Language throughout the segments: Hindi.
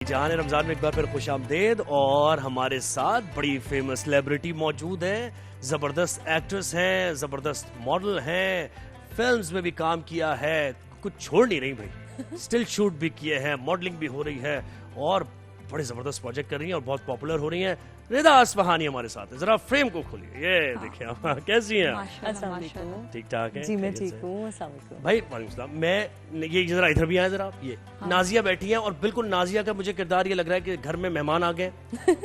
जहां रमजान में एक बार फिर खुश आमदेद और हमारे साथ बड़ी फेमस सेलिब्रिटी मौजूद है, जबरदस्त एक्ट्रेस है, जबरदस्त मॉडल है, फिल्म्स में भी काम किया है, कुछ छोड़ नहीं रही भाई, स्टिल शूट भी किए हैं, मॉडलिंग भी हो रही है और बड़े जबरदस्त प्रोजेक्ट कर रही हैं और बहुत पॉपुलर हो रही हैं। रिदा अस्फहानी हमारे साथ है, जरा फ्रेम को खोलिए, ये देखिए आप कैसी हैं? ठीक ठाक है? जी मैं ठीक हूँ। अस्सलाम वालेकुम भाई वालेकुम सलाम। मैं ये जरा इधर भी आए जरा आप, ये नाजिया बैठी हैं और बिल्कुल नाजिया का मुझे किरदार ये लग रहा है कि घर में मेहमान आ गए,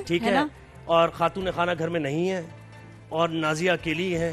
ठीक है, और खातून खाना घर में नहीं है और नाजिया अकेली है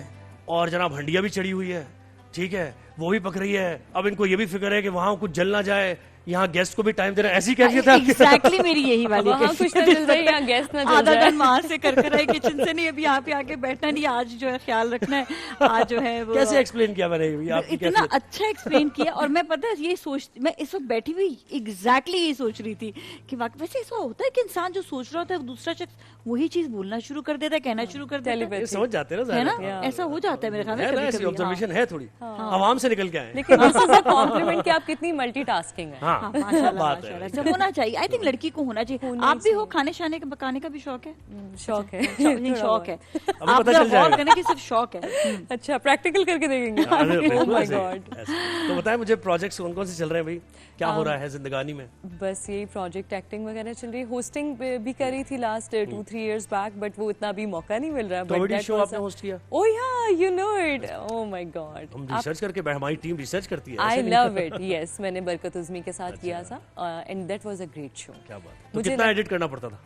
और जनाब हंडिया भी चढ़ी हुई है, ठीक है, वो भी पक रही है। अब इनको ये भी फिक्र है कि वहां कुछ जल ना जाए, यहाँ गेस्ट को भी टाइम देना, ऐसी कैफियत है एग्जैक्टली मेरी यही वाली वहाँ कुछ ना जल जाए, यहाँ गेस्ट ना जल आधा जाए। दिन वहां से कर कर आए किचन से, नहीं अभी यहाँ पे आके बैठना नहीं, आज जो है ख्याल रखना है, आज जो है वो कैसे एक्सप्लेन किया मैंने आपकी इतना कैफियत? अच्छा एक्सप्लेन किया। और मैं पता है ये सोच, मैं इस वक्त बैठी हुई एग्जैक्टली यही सोच रही थी कि वाकई वैसे ऐसा होता है कि इंसान जो सोच रहा होता है दूसरा शख्स वही चीज बोलना शुरू कर देता है, कहना शुरू कर देता है, ये समझ जाते हैं ना, है ना? ज़ाहिर ऐसा हो जाता है मेरे ख्याल में है ना, ऐसी कभी-कभी। ऑब्जर्वेशन है थोड़ी, आवाम से निकल के आए। लेकिन दिस इज अ कॉम्प्लीमेंट कि आप कितनी मल्टीटास्किंग है। हाँ, हाँ, माशाल्लाह, बात है। माशाल्लाह, ऐसा होना चाहिए। आई थिंक लड़की को होना चाहिए। आप भी हो, खाने शाने का पकाने का भी शौक है? शौक है शौक है। अभी आप पता जरा चल गौर जाएगा। करने की सिर्फ शौक है। अच्छा प्रैक्टिकल करके देखेंगे। अरे बिल्कुल Oh my ऐसे, God. ऐसे। तो बताएं मुझे प्रोजेक्ट्स कौन कौन से चल रहे हैं भाई, क्या हो रहा है जिंदगानी में? बस यही प्रोजेक्ट एक्टिंग वगैरह चल रही है। होस्टिंग भी करी थी लास्ट 2-3 इयर्स बैक, बट वो इतना भी मौका नहीं मिल रहा। कॉमेडी शो आपने होस्ट किया? ओह या you know it, oh my God. हम रिसर्च करके, हमारी टीम रिसर्च करती है। आई ऐसे नहीं। लव इट, यस मैंने बरकत उज़मी के साथ किया था and that was a great show. क्या बात है। तो कितना एडिट करना पड़ता था?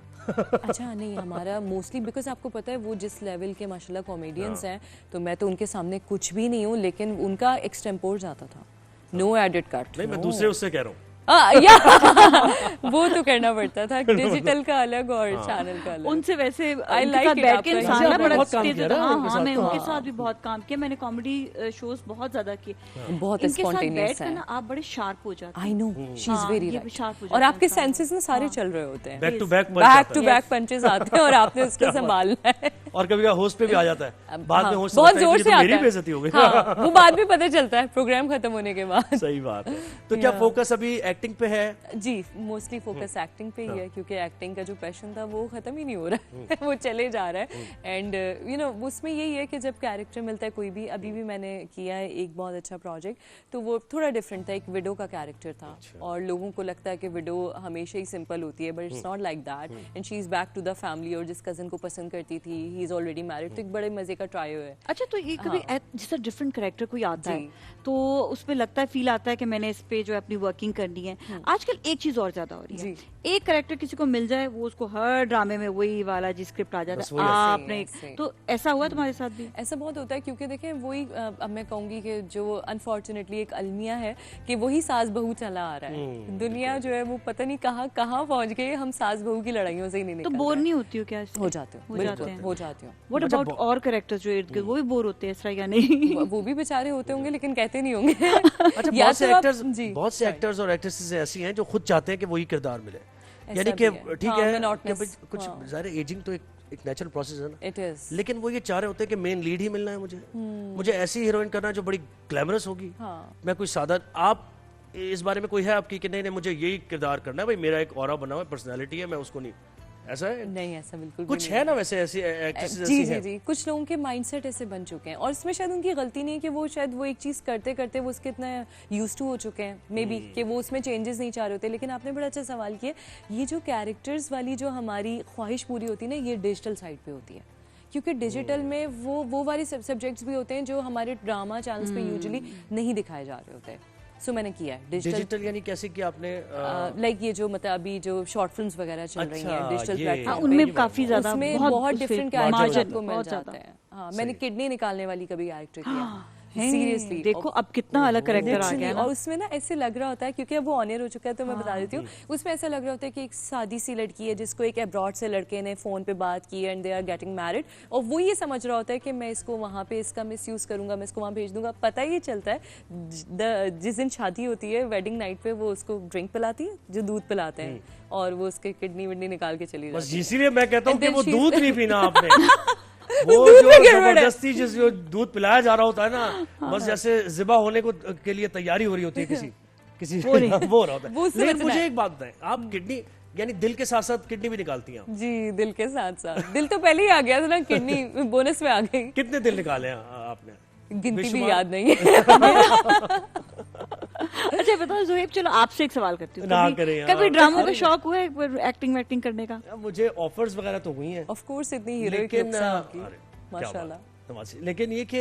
अच्छा नहीं, हमारा मोस्टली बिकॉज आपको पता है वो जिस लेवल के माशाल्लाह कॉमेडियंस हैं, तो मैं तो उनके सामने कुछ भी नहीं हूँ, लेकिन उनका एक्सटेम्पोर जाता था, नो एडिट कट। नहीं, मैं दूसरे उससे कह रहा हूँ। या वो तो करना पड़ता था, डिजिटल का अलग और चैनल का अलग। उनसे वैसे I like it, बैठ के आपका इंसान इनसे ना आपने बड़ा बहुत काम तेज किया होता है। ना हाँ उनके हाँ, साथ मैं तो। उनके साथ भी बहुत काम किया, मैंने कॉमेडी शोज बहुत ज्यादा किए। बहुत इनके साथ spontaneous बैठ कर है। ना आप बड़े शार्प हो जाते हैं। आई नो शी इज हाँ, वेरी ये राइट। sharp हो और जाता है आपके इंसान। सेंसेस ना सारे चल रहे होते हैं, back to back back to back punches आते हैं और आपने उसको संभालना है। और कभी होस्ट पे भी आ जाता है, बाद में होस्ट बहुत जोर से आता मेरी है। बेइज्जती हो गई। हाँ, वो बाद में पता चलता है प्रोग्राम खत्म होने के बाद। सही बात है। तो क्या फोकस अभी एक्टिंग पे है? जी मोस्टली फोकस एक्टिंग पे ही है, क्योंकि एक्टिंग का जो पैशन था वो खत्म ही नहीं हो रहा है, वो चले जा रहा है। एंड यू नो उसमें यही है कि जब कैरेक्टर मिलता है कोई भी, अभी भी मैंने किया है एक बहुत अच्छा प्रोजेक्ट, तो वो थोड़ा डिफरेंट था, एक विडो का कैरेक्टर था और लोगों को लगता है कि विडो हमेशा ही सिंपल होती है, but it's not like that and she is back to the family, और जिस कजन को पसंद करती थी ही इज ऑलरेडी मैरिड, तो एक बड़े मजे का ट्रायो है। अच्छा, तो ये कभी जैसा डिफरेंट कैरेक्टर कोई आता है जी। तो उसमें लगता है, फील आता है कि मैंने इस पे जो है अपनी वर्किंग करनी है। आजकल एक चीज और ज्यादा हो रही है, एक कैरेक्टर किसी को मिल जाए वो उसको हर ड्रामे में वही वाला जी स्क्रिप्ट आ जाता बस है। वही आपने ऐसे। तो ऐसा हुआ तुम्हारे साथ भी? ऐसा बहुत होता है, क्योंकि देखें वही अब मैं कहूँगी कि जो अनफॉर्चुनेटली एक अलमिया है कि वही सास बहू चला आ रहा है। दुनिया जो है वो पता नहीं कहाँ कहाँ पहुँच गई, हम सास बहू की लड़ाइयों से ही नहीं तो निकल बोर रहे। नहीं होती हो क्या इससे? हो जाते हो, हो बिल्कुल, जाते हैं। हो जाती हूँ। व्हाट अबाउट और कैरेक्टर्स जो इर्द गिर्द, वो भी बोर होते हैं इस तरह या नहीं? वो भी बेचारे होते होंगे लेकिन कहते नहीं होंगे। अच्छा, या बहुत से तो आप- एक्टर्स, जी, बहुत से एक्टर्स और एक्ट्रेसेस ऐसी हैं जो खुद चाहते हैं कि वही किरदार मिले, ऐसा यानी भी कि है। ठीक हाँ, है monotonous, कि भाई कुछ हाँ। ज़ाहिर एजिंग तो एक नेचुरल प्रोसेस है ना, इट इज। लेकिन वो ये चाह रहे होते हैं कि मेन लीड ही मिलना है मुझे ऐसी हीरोइन करना है जो बड़ी ग्लैमरस होगी, हाँ। मैं कोई सादा। आप इस बारे में कोई है आपकी कि नहीं नहीं मुझे यही किरदार करना है भाई, मेरा एक ऑरा बना हुआ है, पर्सनैलिटी है, मैं उसको नहीं, ऐसा है? नहीं ऐसा बिल्कुल भी कुछ नहीं है ना वैसे ऐसी एक्ट्रेसेस जी ऐसी जी हैं? जी, कुछ लोगों के माइंडसेट ऐसे बन चुके हैं और इसमें शायद उनकी गलती नहीं है कि वो शायद वो एक चीज़ करते करते वो उसके इतना यूज टू हो चुके हैं मे बी कि वो उसमें चेंजेस नहीं चाह रहे होते। लेकिन आपने बड़ा अच्छा सवाल किया, ये जो कैरेक्टर्स वाली जो हमारी ख्वाहिश पूरी होती है ना, ये डिजिटल साइड पे होती है, क्योंकि डिजिटल में वो वाले सब्जेक्ट्स भी होते हैं जो हमारे ड्रामा चैनल्स पे यूजुअली नहीं दिखाए जा रहे होते हैं। सो मैंने किया है डिजिटल, यानी कैसे किया आपने? लाइक ये जो मतलब अभी जो शॉर्ट फिल्म्स वगैरह चल रही हैं अच्छा, डिजिटल ये- प्लेटफॉर्म हाँ, पे, उनमें काफी ज्यादा उसमें बहुत बहुत उसके डिफरेंट margin कैरेक्टर्स आपको मिल बहुत जाते ज्यादा। हैं। हाँ, मैंने किडनी निकालने वाली कभी कैरेक्टर किया हैं, सीरियसली। देखो अब कितना अलग कैरेक्टर आ गया और ना। उसमें ना ऐसे लग रहा होता है, क्योंकि अब वो ऑनर हो चुका है तो मैं बता देती हूँ, उसमें ऐसा लग रहा होता है कि एक सादी सी लड़की है जिसको एक अब्रॉड से लड़के ने फोन पे बात की and they are getting married, और वो ये समझ रहा होता है कि मैं इसको वहाँ पे इसका मिस यूज करूंगा, मैं इसको वहाँ भेज दूंगा। पता ही चलता है जिस दिन शादी होती है वेडिंग नाइट पे वो उसको ड्रिंक पिलाती है जो दूध पिलाते हैं और वो उसके किडनी विडनी निकाल के चली बस जाती है। इसीलिए मैं कहता हूँ कि वो And then दूध नहीं पीना आपने। वो दूध जो में गड़बड़ है। जबरदस्ती जो दूध पिलाया जा रहा होता है ना, बस जैसे जिबा होने को के लिए तैयारी हो रही होती है किसी वो हो रहा होता वो है। समझना लेकिन मुझे है। एक बात बताएं, आप किडनी यानी दिल के साथ साथ किडनी भी निकालती हैं आप? जी, दिल के साथ साथ दिल तो पहले ही आ गया था ना, किडनी बोनस में आ गई। कितने दिल निकाले हैं आपने? गिनती भी बेशुमार? याद नहीं है। अच्छा बताओ जोहेब, चलो आपसे एक सवाल करती हूँ। ना कभी- करें यार। कभी ड्रामों का शौक हुआ है एक्टिंग वैक्टिंग करने का? मुझे ऑफर्स वगैरह तो हुई हैं, ऑफ कोर्स इतनी हीरोइक लेकिन लुक्स हैं आपकी, अरे, क्या माशाल्लाह। बात, तमाशी। लेकिन ये कि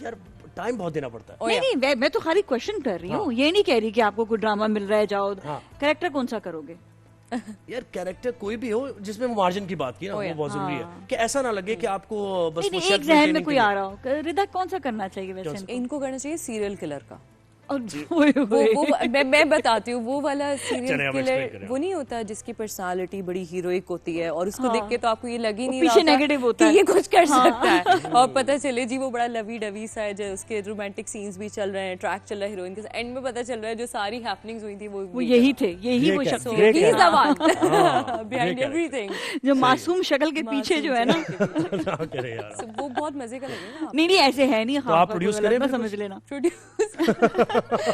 यार टाइम बहुत देना पड़ता है। नहीं नहीं, मैं तो खाली क्वेश्चन कर रही हूँ, ये नहीं कह रही कि आपको कोई ड्रामा मिल रहा है जाओ। हाँ। कैरेक्टर कौन सा करोगे? यार कैरेक्टर कोई भी हो जिसमें मार्जिन की बात की ना, वो बहुत जरूरी है कि ऐसा ना लगे कि आपको बस नहीं वो नहीं, शर्त एक जहन में maintaining कोई के लिए। आ रहा हो, रिदा कौन सा करना चाहिए वैसे इनको? इनको करना चाहिए सीरियल किलर का। और ओए ओए। वो मैं बताती हूँ, वो वाला चलिए, सीरियल आप explain किलर करें। वो नहीं होता जिसकी पर्सनालिटी बड़ी हीरोइक होती है और उसको हाँ। देख के तो आपको ये लग ही वो नहीं पीछे रहा negative होता होता कि है। ये कुछ कर सकता है और पता चले जी वो बड़ा लवी डवी सा है, जो उसके रोमांटिक सीन्स भी चल रहे हैं, ट्रैक चल रहा है हीरोइन के साथ, एंड में पता चल रहा है जो सारी हैपनिंग्स हुई थी वो यही थे, यही ये वो क्या- शख्स ये थे। क्या- He's the one हाँ, behind ये everything। जो मासूम शक्ल के पीछे जो है ना। ना करें यार। So, वो बहुत मजे का लगेगा। नहीं नहीं, ऐसे है नहीं। तो आप produce करें ना फिर समझ लेना। प्रोड्यूस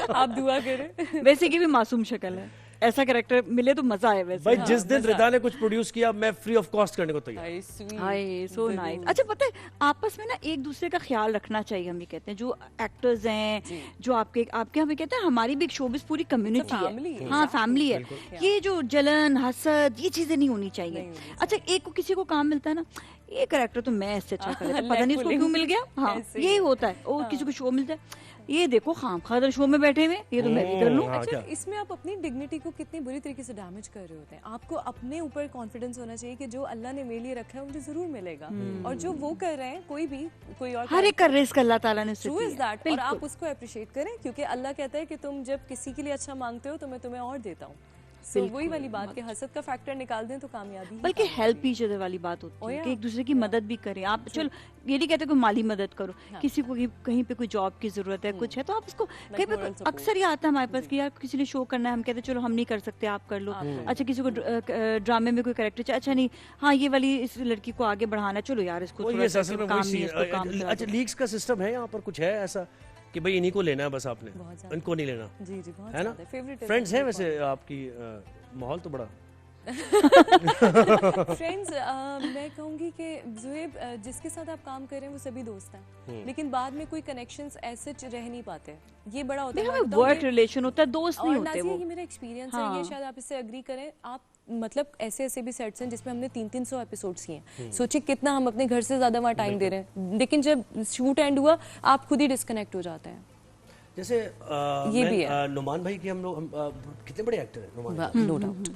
आप दुआ करें। वैसे की भी मासूम शक्ल है, ऐसा कैरेक्टर मिले तो मजा आए वैसे। भाई जिस दिन रिदा ने कुछ प्रोड्यूस किया मैं फ्री ऑफ कॉस्ट करने को तैयार। हाय स्वीट, हाय सो नाइस। अच्छा पता है, आपस में ना एक दूसरे का ख्याल रखना चाहिए, हम ये कहते हैं जो एक्टर्स हैं, जो आपके आपके हमें कहते हैं, हमारी भी एक शोबिस पूरी कम्युनिटी family है। है। हाँ फैमिली है। ये जो जलन हसद ये चीजें नहीं होनी नहीं चाहिए। होनी अच्छा एक को किसी को काम मिलता है ना, ये कैरेक्टर तो मैं इससे अच्छा कर लेता, पता नहीं इसको Leg क्यों मिल गया। हाँ ऐसे। यही होता है। और किसी को शो मिलता है, ये देखो खाम खादर शो में बैठे हुए, ये तो मैं भी कर लूं। हाँ, अच्छा क्या? इसमें आप अपनी डिग्निटी को कितनी बुरी तरीके से डैमेज कर रहे होते हैं। आपको अपने ऊपर कॉन्फिडेंस होना चाहिए कि जो अल्लाह ने मेरे लिए रखा है मुझे जरूर मिलेगा, और जो वो कर रहे हैं कोई और हर एक का रिस्क अल्लाह ताला ने उससे ट्रू इज दिया है। दैट, और आप उसको अप्रिशिएट करें क्योंकि अल्लाह कहता है कि तुम जब किसी के लिए अच्छा मांगते हो तो मैं तुम्हें और देता हूँ। सो वही वाली बात कि हसद का फैक्टर निकाल दें तो कामयाबी ही बल्कि हेल्प ईच अदर वाली बात होती है कि एक दूसरे की मदद भी करें। आप चलो ये नहीं कहते कोई माली मदद करो, किसी को कहीं पे कोई जॉब की जरूरत है, कुछ है तो आप उसको कहीं पे moral support। अक्सर ये आता है हमारे पास कि यार किसी ने शो करना है, हम कहते हैं चलो हम नहीं कर सकते आप कर लो। अच्छा किसी को ड्रामे में कोई कैरेक्टर चाहिए, अच्छा नहीं हाँ ये वाली इस लड़की को आगे बढ़ाना है, चलो यार इसको वो थोड़ा ये सा असल में काम वही नहीं है, इसको काम करा अच्छा दो। लीक्स का सिस्टम है यहाँ पर, कुछ है ऐसा कि भाई इन्हीं को लेना है बस आपने, बहुत ज्यादा। इनको नहीं लेना, जी जी बहुत है ना? ज्यादा फेवरेट फ्रेंड्स हैं वैसे आपकी, माहौल तो बड़ा फ्रेंड्स मैं कहूंगी कि जुएब जिसके साथ आप काम कर रहे हैं वो सभी दोस्त हैं, लेकिन बाद में कोई कनेक्शंस ऐसे रह नहीं पाते। ये बड़ा होता है। मैं बताऊं, वर्क ये- रिलेशन होता है, दोस्त नहीं और होते नाज़िया, वो। ये मेरा एक्सपीरियंस हाँ। है, ये शायद आप इससे अग्री करें। आप मतलब ऐसे ऐसे भी सेट्स हैं जिसमें हमने 300 एपिसोड्स किए हैं। सोचिए कितना हम अपने घर से ज्यादा वहाँ टाइम दे रहे हैं, लेकिन जब शूट एंड हुआ आप खुद ही डिस्कनेक्ट हो जाते हैं। जैसे ये भी है। नुमान भाई की हम लोग कितने बड़े एक्टर हैं नुमान भाई। No doubt.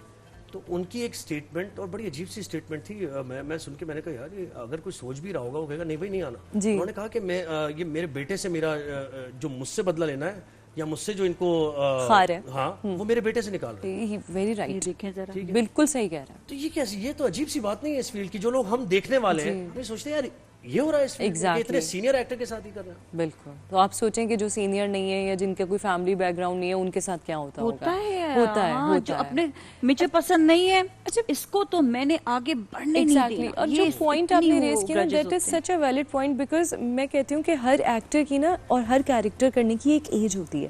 तो उनकी एक स्टेटमेंट और बड़ी अजीब सी स्टेटमेंट थी, मैं सुन के मैंने कहा यार ये अगर कोई सोच भी रहा होगा वो कहेगा नहीं भाई नहीं आना। जी। उन्होंने कहा कि मैं ये मेरे बेटे से मेरा जो मुझसे बदला लेना है या मुझसे जो इनको खार है। हाँ वो मेरे बेटे से निकाल रहे हैं। वेरी ये राइट, देखें जरा, बिल्कुल सही कह रहा है। तो ये कैसी, ये तो अजीब सी बात नहीं है इस फील्ड की, जो लोग हम देखने वाले हैं ये सोचते हैं यार ये हो रहा है इस फील्ड में, ये Exactly। इतने सीनियर एक्टर के साथ ही कर रहे हैं। बिल्कुल। तो आप सोचें कि जो सीनियर नहीं है या जिनका कोई फैमिली बैकग्राउंड नहीं है उनके साथ क्या होता होता होगा। है होता है, हाँ, होता जो है। अपने मुझे पसंद नहीं है, अच्छा इसको तो मैंने आगे बढ़ने नहीं Exactly। देना। और ये जो पॉइंट इतनी आपने वो रेज किया ना, grudges दैट इज होते हैं। सच अ वैलिड पॉइंट, बिकॉज मैं कहती हूँ कि हर एक्टर की ना और हर कैरेक्टर करने की एक एज होती है।